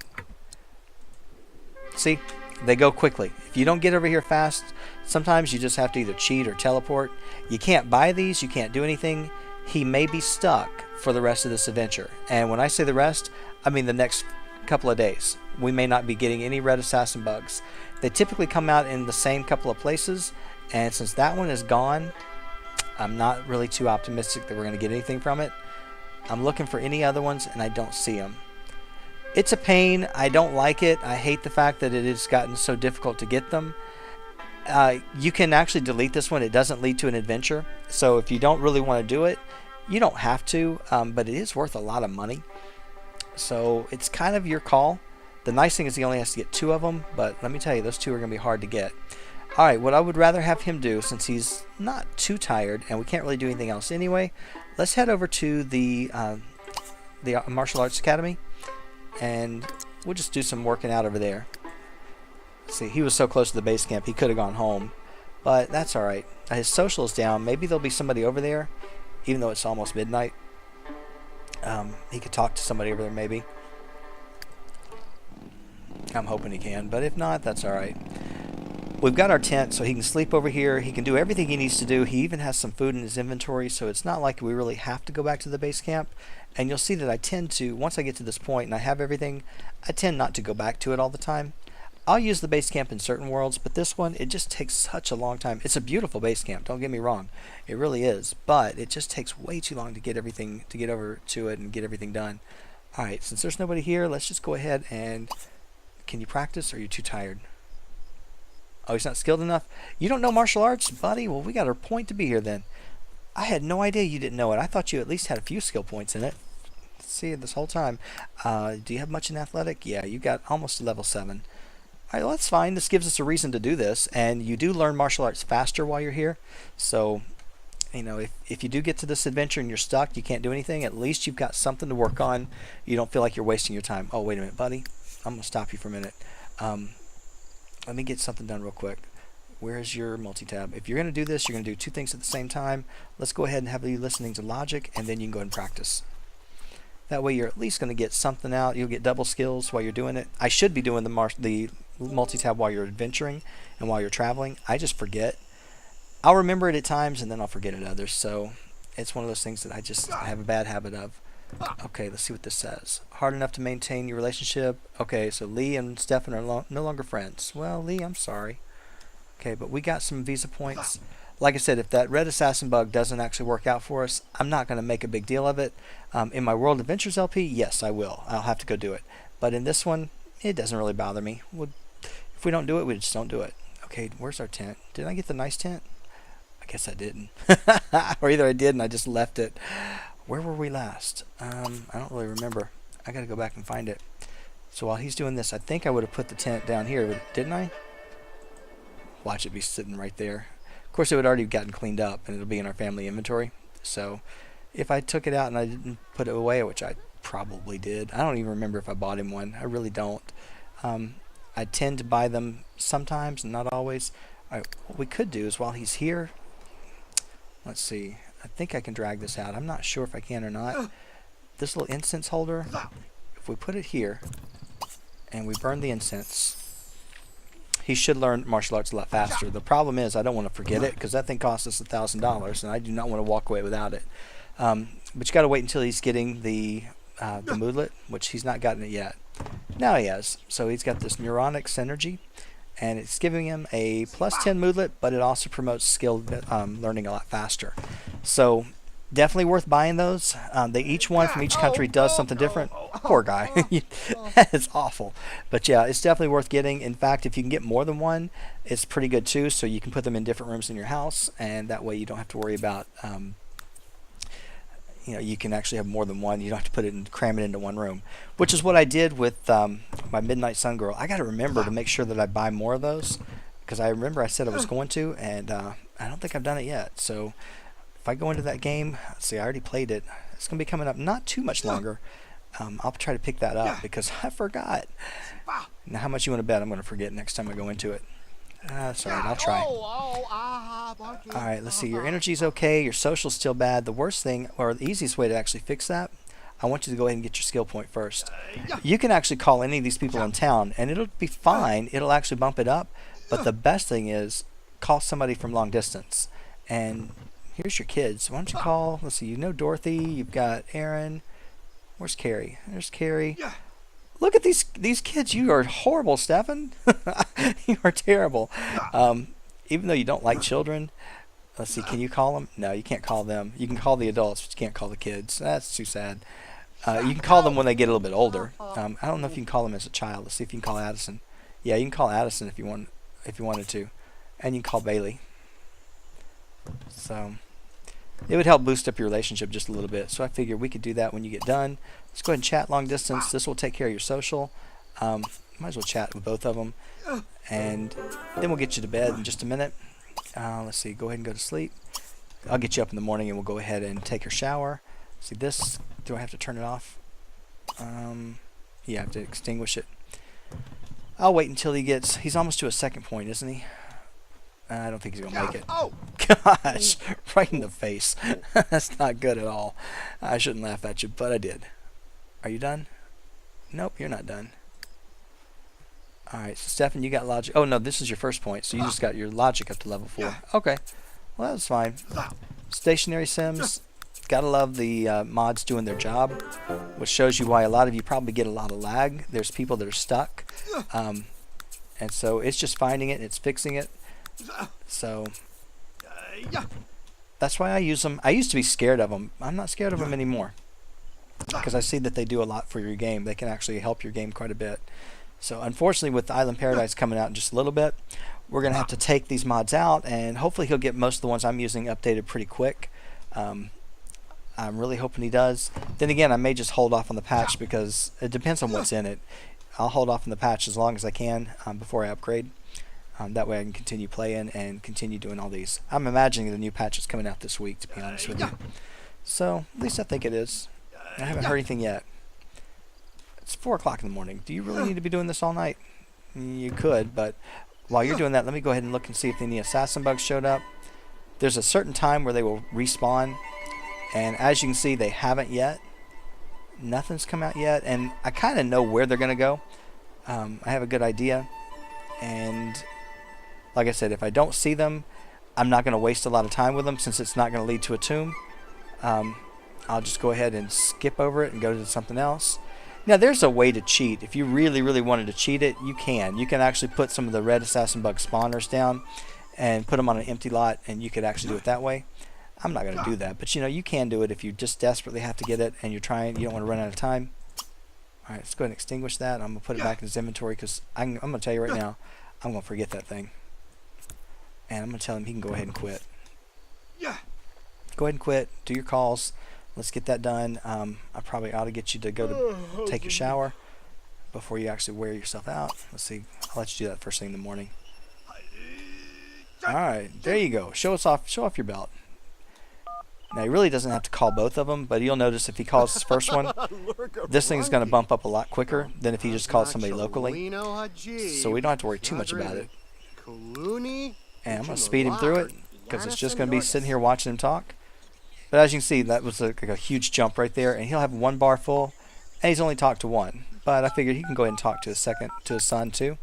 See? They go quickly. If you don't get over here fast, sometimes you just have to either cheat or teleport. You can't buy these. You can't do anything. He may be stuck for the rest of this adventure. And when I say the rest, I mean the next couple of days. We may not be getting any red assassin bugs. They typically come out in the same couple of places, and since that one is gone, I'm not really too optimistic that we're going to get anything from it. I'm looking for any other ones, and I don't see them. It's a pain. I don't like it. I hate the fact that it has gotten so difficult to get them. You can actually delete this one. It doesn't lead to an adventure. So if you don't really want to do it, you don't have to, but it is worth a lot of money. So it's kind of your call. The nice thing is he only has to get 2 of them, but let me tell you, those 2 are going to be hard to get. Alright, what I would rather have him do, since he's not too tired and we can't really do anything else anyway, let's head over to the Martial Arts Academy, and we'll just do some working out over there. See, he was so close to the base camp, he could have gone home, but that's alright. His social is down. Maybe there'll be somebody over there, even though it's almost midnight. He could talk to somebody over there, maybe. I'm hoping he can, but if not, that's alright. We've got our tent, so he can sleep over here. He can do everything he needs to do. He even has some food in his inventory, so it's not like we really have to go back to the base camp. And you'll see that I tend to, once I get to this point and I have everything, I tend not to go back to it all the time. I'll use the base camp in certain worlds, but this one, it just takes such a long time. It's a beautiful base camp, don't get me wrong. It really is, but it just takes way too long to get everything, to get over to it and get everything done. Alright, since there's nobody here, let's just go ahead and... Can you practice, or are you too tired? Oh, he's not skilled enough? You don't know martial arts, buddy? Well, we got our point to be here then. I had no idea you didn't know it. I thought you at least had a few skill points in it. See, this whole time. Do you have much in athletic? Yeah, you got almost level 7. Alright, well, that's fine. This gives us a reason to do this, and you do learn martial arts faster while you're here. So, you know, if you do get to this adventure and you're stuck, you can't do anything, at least you've got something to work on. You don't feel like you're wasting your time. Oh, wait a minute, buddy. I'm going to stop you for a minute. Let me get something done real quick. Where's your multi-tab? If you're going to do this, you're going to do 2 things at the same time. Let's go ahead and have you listening to logic, and then you can go ahead and practice. That way you're at least going to get something out. You'll get double skills while you're doing it. I should be doing the multi-tab while you're adventuring and while you're traveling. I just forget. I'll remember it at times, and then I'll forget at others. So it's one of those things that I have a bad habit of. Okay, let's see what this says. Hard enough to maintain your relationship. Okay, so Lee and Stefan are no longer friends. Well, Lee, I'm sorry. Okay, but we got some visa points. Like I said, if that red assassin bug doesn't actually work out for us, I'm not going to make a big deal of it. In my World Adventures LP, yes, I will. I'll have to go do it. But in this one, it doesn't really bother me. If we don't do it, we just don't do it. Okay, where's our tent? Did I get the nice tent? I guess I didn't. Or either I did and I just left it. Where were we last? I don't really remember. I got to go back and find it. So while he's doing this, I think I would have put the tent down here, didn't I? Watch it be sitting right there. Of course, it would already gotten cleaned up, and it'll be in our family inventory. So if I took it out and I didn't put it away, which I probably did, I don't even remember if I bought him one. I really don't. I tend to buy them sometimes, and not always. All right, what we could do is while he's here, let's see. I think I can drag this out. I'm not sure if I can or not. This little incense holder, if we put it here and we burn the incense, he should learn martial arts a lot faster. The problem is I don't want to forget it because that thing costs us $1,000 and I do not want to walk away without it. But you got to wait until he's getting the moodlet, which he's not gotten it yet. Now he has. So he's got this neuronic synergy, and it's giving him a +10 moodlet, but it also promotes skill learning a lot faster. So definitely worth buying those. They each one from each country does something different. Poor guy. That is awful. But yeah, it's definitely worth getting. In fact, if you can get more than one, it's pretty good too. So you can put them in different rooms in your house, and that way you don't have to worry about you can actually have more than one. You don't have to cram it into one room, which is what I did with my Midnight Sun Girl. I got to remember to make sure that I buy more of those, because I remember I said I was going to, and I don't think I've done it yet. So if I go into that game, let's see, I already played it. It's going to be coming up not too much longer. I'll try to pick that up because I forgot. Now, how much you want to bet I'm going to forget next time I go into it? That's all right, I'll try. Alright, let's see. Your energy's okay. Your social's still bad. The worst thing, or the easiest way to actually fix that, I want you to go ahead and get your skill point first. You can actually call any of these people in town, and it'll be fine. It'll actually bump it up. But the best thing is, call somebody from long distance. And here's your kids. Why don't you call, let's see, you know Dorothy, you've got Aaron. Where's Carrie? There's Carrie. Look at these kids. You are horrible, Stefan. You are terrible. Even though you don't like children, let's see, can you call them? No, you can't call them. You can call the adults, but you can't call the kids. That's too sad. You can call them when they get a little bit older. I don't know if you can call them as a child. Let's see if you can call Addison. Yeah, you can call Addison if you wanted to, and you can call Bailey. So it would help boost up your relationship just a little bit. So I figured we could do that when you get done. Let's go ahead and chat long distance. This will take care of your social. Might as well chat with both of them, and then we'll get you to bed in just a minute. Let's see, go ahead and go to sleep. I'll get you up in the morning and we'll go ahead and take your shower. See this, do I have to turn it off? Yeah, I have to extinguish it. I'll wait until he's almost to a second point, isn't he? I don't think he's going to make it. Oh! Gosh, right in the face. That's not good at all. I shouldn't laugh at you, but I did. Are you done? Nope, you're not done. Alright, so Stefan, you got logic. Oh, no, this is your first point, so you just got your logic up to level 4. Okay, well, that's fine. Stationary Sims, gotta love the mods doing their job, which shows you why a lot of you probably get a lot of lag. There's people that are stuck, and so it's just finding it and it's fixing it. So that's why I use them. I used to be scared of them. I'm not scared of them anymore, because I see that they do a lot for your game. They can actually help your game quite a bit. So unfortunately, with Island Paradise coming out in just a little bit, we're going to have to take these mods out, and hopefully he'll get most of the ones I'm using updated pretty quick. I'm really hoping he does. Then again, I may just hold off on the patch because it depends on what's in it. I'll hold off on the patch as long as I can before I upgrade. That way I can continue playing and continue doing all these. I'm imagining the new patch is coming out this week, to be honest with you. So at least I think it is. I haven't heard anything yet. It's 4 o'clock in the morning. Do you really need to be doing this all night? You could, but while you're doing that, let me go ahead and look and see if any assassin bugs showed up. There's a certain time where they will respawn, and as you can see, they haven't yet. Nothing's come out yet, and I kind of know where they're going to go. I have a good idea, and like I said, if I don't see them, I'm not going to waste a lot of time with them since it's not going to lead to a tomb. I'll just go ahead and skip over it and go to something else. Now, there's a way to cheat. If you really, really wanted to cheat it, you can. You can actually put some of the red assassin bug spawners down and put them on an empty lot, and you could actually do it that way. I'm not going to do that, but you can do it if you just desperately have to get it and you don't want to run out of time. All right, let's go ahead and extinguish that. I'm going to put it back in his inventory because I'm going to tell you right now, I'm going to forget that thing. And I'm going to tell him he can go ahead and quit. Go ahead and quit. Do your calls. Let's get that done. I probably ought to get you to go to take your shower before you actually wear yourself out. Let's see. I'll let you do that first thing in the morning. All right, there you go. Show off your belt. Now, he really doesn't have to call both of them, but you'll notice if he calls his first one, this thing is going to bump up a lot quicker than if he just calls somebody locally. So we don't have to worry too much about it. And I'm going to speed him through it because it's just going to be sitting here watching him talk. But as you can see, that was like a huge jump right there, and he'll have 1 bar full, and he's only talked to 1. But I figured he can go ahead and talk to his son too.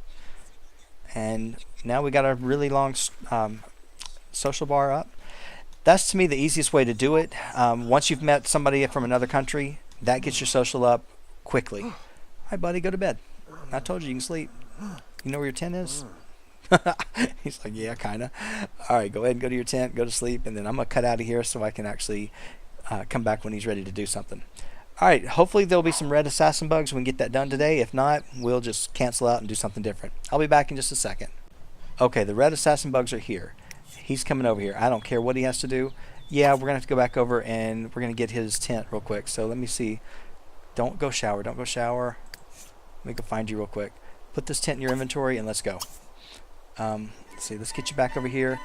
And now we got a really long social bar up. That's to me the easiest way to do it. Once you've met somebody from another country, that gets your social up quickly. All right, buddy, go to bed. I told you can sleep. You know where your tent is? He's like, yeah, kind of. All right, go ahead and go to your tent, go to sleep, and then I'm going to cut out of here so I can actually come back when he's ready to do something. All right, hopefully there'll be some red assassin bugs. We can get that done today. If not, we'll just cancel out and do something different. I'll be back in just a second. Okay, the red assassin bugs are here. He's coming over here. I don't care what he has to do. Yeah, we're going to have to go back over and we're going to get his tent real quick. So let me see. Don't go shower. Don't go shower. Let me go find you real quick. Put this tent in your inventory and let's go. Let's see. Let's get you back over here.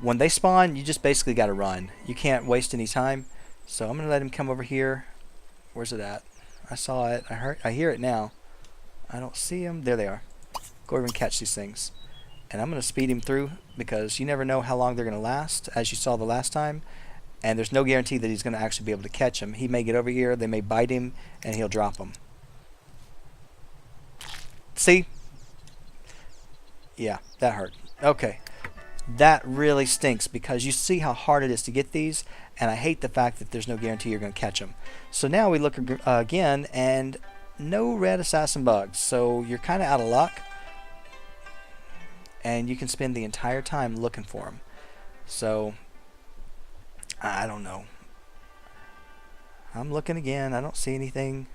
When they spawn, you just basically got to run. You can't waste any time. So I'm going to let him come over here. Where's it at? I saw it. I hear it now. I don't see him. There they are. Go over and catch these things. And I'm going to speed him through because you never know how long they're going to last, as you saw the last time. And there's no guarantee that he's going to actually be able to catch them. He may get over here, they may bite him, and he'll drop them. See? Yeah, that hurt. Okay. That really stinks because you see how hard it is to get these, and I hate the fact that there's no guarantee you're going to catch them. So now we look again, and no red assassin bugs. So you're kind of out of luck. And you can spend the entire time looking for them. So, I don't know. I'm looking again. I don't see anything.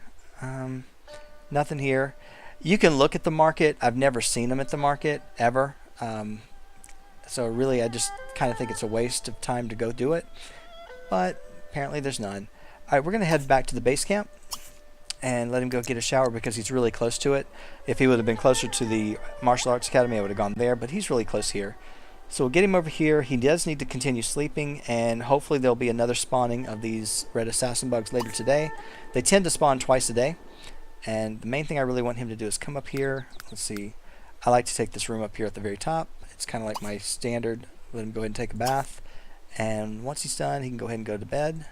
Nothing here. You can look at the market. I've never seen them at the market, ever. So really, I just kind of think it's a waste of time to go do it. But apparently there's none. Alright, we're going to head back to the base camp and let him go get a shower because he's really close to it. If he would have been closer to the martial arts academy, I would have gone there, but he's really close here. So we'll get him over here. He does need to continue sleeping, and hopefully there'll be another spawning of these red assassin bugs later today. They tend to spawn twice a day, and the main thing I really want him to do is come up here. Let's see. I like to take this room up here at the very top. It's kind of like my standard. Let him go ahead and take a bath, and once he's done, he can go ahead and go to bed.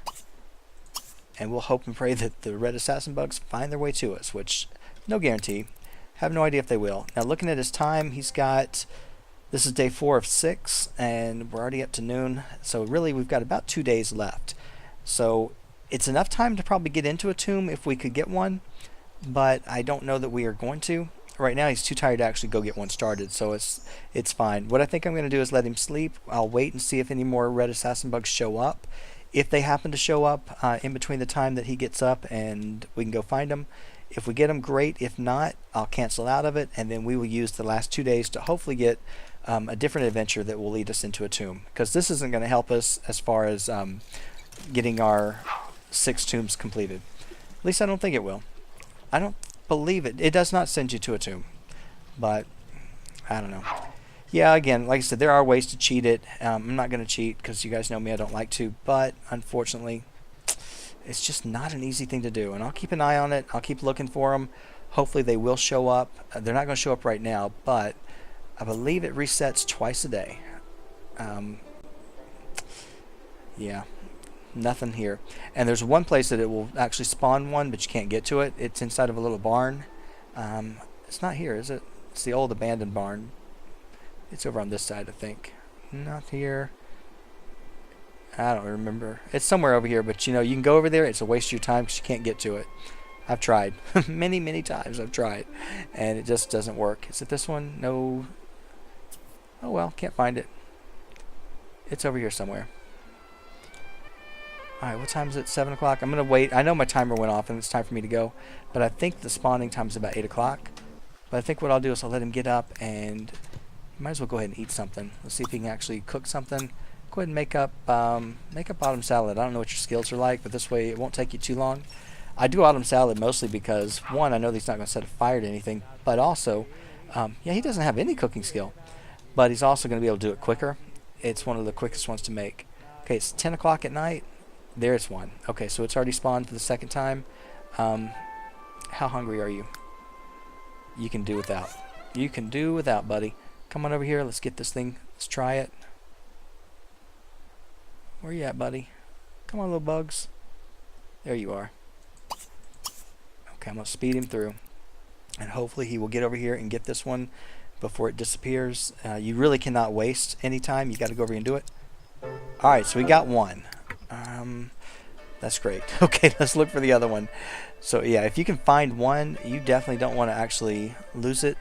And we'll hope and pray that the red assassin bugs find their way to us, which, no guarantee. Have no idea if they will. Now, looking at his time, he's got, this is day 4 of 6, and we're already up to noon. So really, we've got about 2 days left. So it's enough time to probably get into a tomb if we could get one, but I don't know that we are going to. Right now, he's too tired to actually go get one started, so it's fine. What I think I'm going to do is let him sleep. I'll wait and see if any more red assassin bugs show up. If they happen to show up in between the time that he gets up and we can go find them, if we get them, great. If not, I'll cancel out of it, and then we will use the last 2 days to hopefully get a different adventure that will lead us into a tomb. Because this isn't going to help us as far as getting our 6 tombs completed. At least I don't think it will. I don't believe it. It does not send you to a tomb. But, I don't know. Yeah, again, like I said, there are ways to cheat it. I'm not going to cheat because you guys know me, I don't like to. But, unfortunately, it's just not an easy thing to do. And I'll keep an eye on it. I'll keep looking for them. Hopefully they will show up. They're not going to show up right now, but I believe it resets twice a day. Yeah, nothing here. And there's one place that it will actually spawn one, but you can't get to it. It's inside of a little barn. It's not here, is it? It's the old abandoned barn. It's over on this side, I think. Not here. I don't remember. It's somewhere over here, but you know, you can go over there. It's a waste of your time because you can't get to it. I've tried. many, many times I've tried. And it just doesn't work. Is it this one? No. Oh well, can't find it. It's over here somewhere. Alright, what time is it? 7 o'clock? I'm going to wait. I know my timer went off and it's time for me to go. But I think the spawning time is about 8 o'clock. But I think what I'll do is I'll let him get up and might as well go ahead and eat something. Let's see if he can actually cook something. Go ahead and make up autumn salad. I don't know what your skills are like, but this way it won't take you too long. I do autumn salad mostly because, one, I know that he's not going to set a fire to anything, but also, yeah, he doesn't have any cooking skill. But he's also going to be able to do it quicker. It's one of the quickest ones to make. Okay, it's 10 o'clock at night. There's one. Okay, so it's already spawned for the second time. How hungry are you? You can do without. You can do without, buddy. Come on over here. Let's get this thing. Let's try it. Where you at, buddy? Come on, little bugs. There you are. Okay, I'm going to speed him through. And hopefully he will get over here and get this one before it disappears. You really cannot waste any time. You got to go over here and do it. Alright, so we got one. That's great. Okay, let's look for the other one. So yeah, if you can find one, you definitely don't want to actually lose it.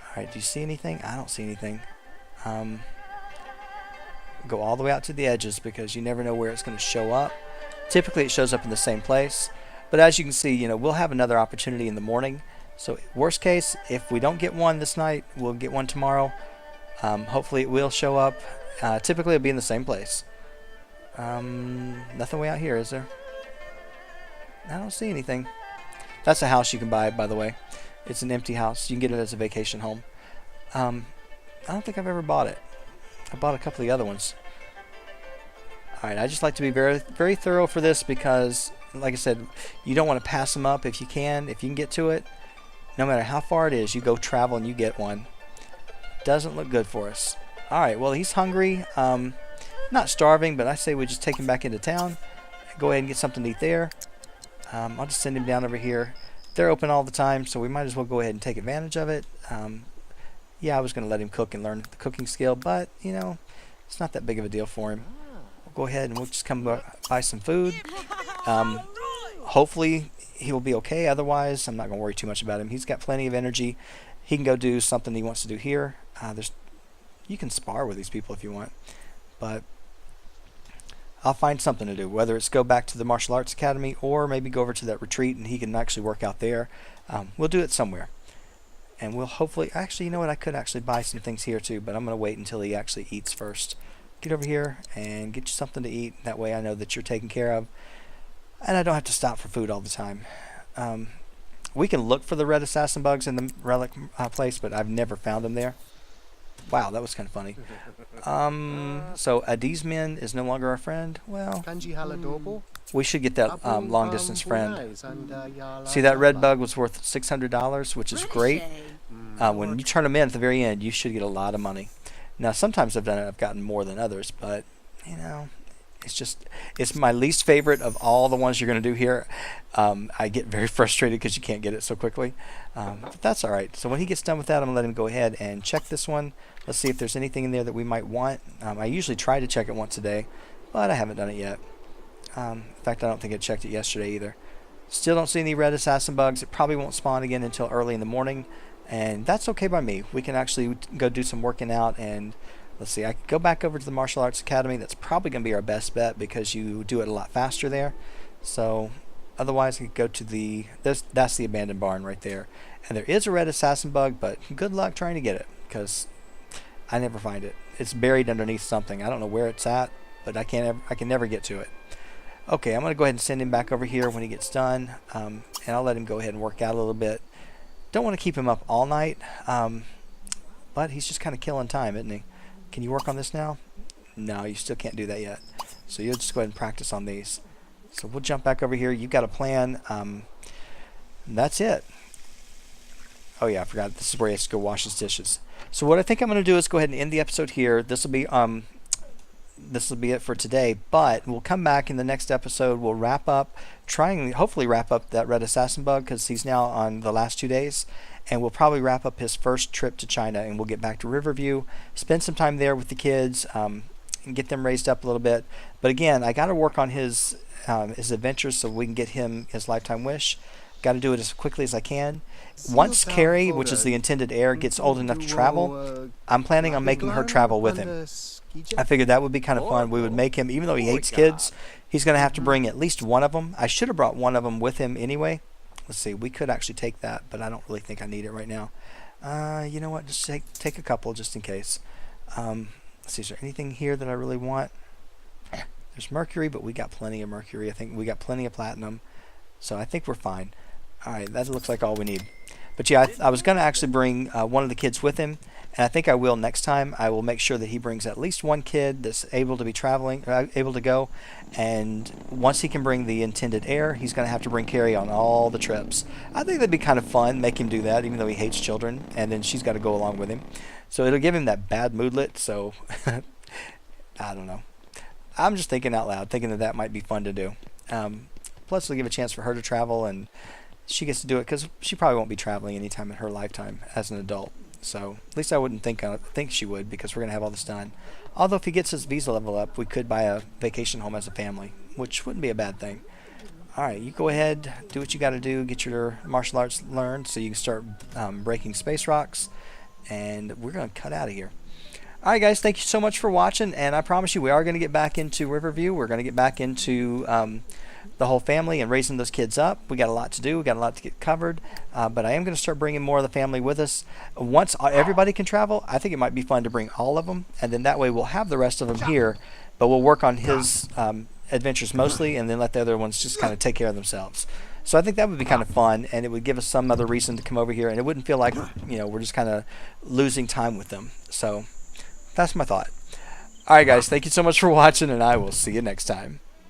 Alright, do you see anything? I don't see anything. Go all the way out to the edges because you never know where it's going to show up. Typically it shows up in the same place. But as you can see, you know, we'll have another opportunity in the morning. So worst case, if we don't get one this night, we'll get one tomorrow. Hopefully it will show up. Typically it'll be in the same place. Nothing way out here, is there? I don't see anything. That's a house you can buy, by the way. It's an empty house. You can get it as a vacation home. I don't think I've ever bought it. I bought a couple of the other ones. Alright, I just like to be very, very thorough for this because, like I said, you don't want to pass them up if you can. If you can get to it, no matter how far it is, you go travel and you get one. Doesn't look good for us. Alright, well, he's hungry. Not starving, but I say we just take him back into town. Go ahead and get something to eat there. I'll just send him down over here. They're open all the time, so we might as well go ahead and take advantage of it. Yeah, I was going to let him cook and learn the cooking skill, but, you know, it's not that big of a deal for him. We'll go ahead and we'll just come buy some food. Hopefully he will be okay. Otherwise, I'm not going to worry too much about him. He's got plenty of energy. He can go do something he wants to do here. You can spar with these people if you want, but I'll find something to do, whether it's go back to the martial arts academy or maybe go over to that retreat and he can actually work out there. We'll do it somewhere. And we'll hopefully, actually, you know what, I could actually buy some things here too, but I'm going to wait until he actually eats first. Get over here and get you something to eat. That way I know that you're taken care of. And I don't have to stop for food all the time. We can look for the red assassin bugs in the relic place, but I've never found them there. Wow, that was kind of funny. So Adizmin is no longer our friend. Well, we should get that long distance friend. See, that red bug was worth $600, which is great. When you turn them in at the very end, you should get a lot of money. Now, sometimes I've done it, I've gotten more than others, but, you know, it's my least favorite of all the ones you're going to do here. I get very frustrated because you can't get it so quickly. But that's all right. So when he gets done with that, I'm going to let him go ahead and check this one. Let's see if there's anything in there that we might want. I usually try to check it once a day, but I haven't done it yet. In fact, I don't think I checked it yesterday either. Still don't see any red assassin bugs. It probably won't spawn again until early in the morning, and that's okay by me. We can actually go do some working out, and let's see, I can go back over to the Martial Arts Academy. That's probably going to be our best bet because you do it a lot faster there. So otherwise, I could go to that's the abandoned barn right there. And there is a red assassin bug, but good luck trying to get it because I never find it. It's buried underneath something. I don't know where it's at, but I can never get to it. Okay, I'm going to go ahead and send him back over here when he gets done, and I'll let him go ahead and work out a little bit. Don't want to keep him up all night, but he's just kind of killing time, isn't he? Can you work on this now? No, you still can't do that yet. So you'll just go ahead and practice on these. So we'll jump back over here. You've got a plan. That's it. Oh yeah, I forgot. This is where he has to go wash his dishes. So what I think I'm going to do is go ahead and end the episode here. This will be it for today, but we'll come back in the next episode. We'll wrap up, hopefully wrap up that red assassin bug because he's now on the last 2 days, and we'll probably wrap up his first trip to China, and we'll get back to Riverview, spend some time there with the kids, and get them raised up a little bit. But again, I got to work on his adventures so we can get him his lifetime wish. Got to do it as quickly as I can. Once Carrie, which is the intended heir, gets old enough to travel, I'm planning on making her travel with him. I figured that would be kind of fun. We would make him, even though he hates kids, he's going to have to bring at least one of them. I should have brought one of them with him anyway. Let's see, we could actually take that, but I don't really think I need it right now. You know what, just take a couple just in case. Let's see, is there anything here that I really want? There's mercury, but we got plenty of mercury. I think we got plenty of platinum, so I think we're fine. Alright, that looks like all we need. But yeah, I was going to actually bring one of the kids with him, and I think I will next time. I will make sure that he brings at least one kid that's able to be traveling, able to go, and once he can bring the intended heir, he's going to have to bring Carrie on all the trips. I think that'd be kind of fun, make him do that, even though he hates children, and then she's got to go along with him. So it'll give him that bad moodlet, so I don't know. I'm just thinking out loud, thinking that might be fun to do. Plus, it'll give a chance for her to travel, and she gets to do it because she probably won't be traveling anytime in her lifetime as an adult. So at least I wouldn't think she would, because we're going to have all this done. Although if he gets his visa level up, we could buy a vacation home as a family, which wouldn't be a bad thing. Alright, you go ahead, do what you got to do, get your martial arts learned so you can start breaking space rocks, and we're going to cut out of here. Alright guys, thank you so much for watching, and I promise you we are going to get back into Riverview. We're going to get back into the whole family and raising those kids up. We got a lot to do. We got a lot to get covered. But I am going to start bringing more of the family with us. Once everybody can travel, I think it might be fun to bring all of them, and then that way we'll have the rest of them here, but we'll work on his adventures mostly, and then let the other ones just kind of take care of themselves. So I think that would be kind of fun, and it would give us some other reason to come over here, and it wouldn't feel like, we're just kind of losing time with them. So that's my thought. All right, guys, thank you so much for watching, and I will see you next time.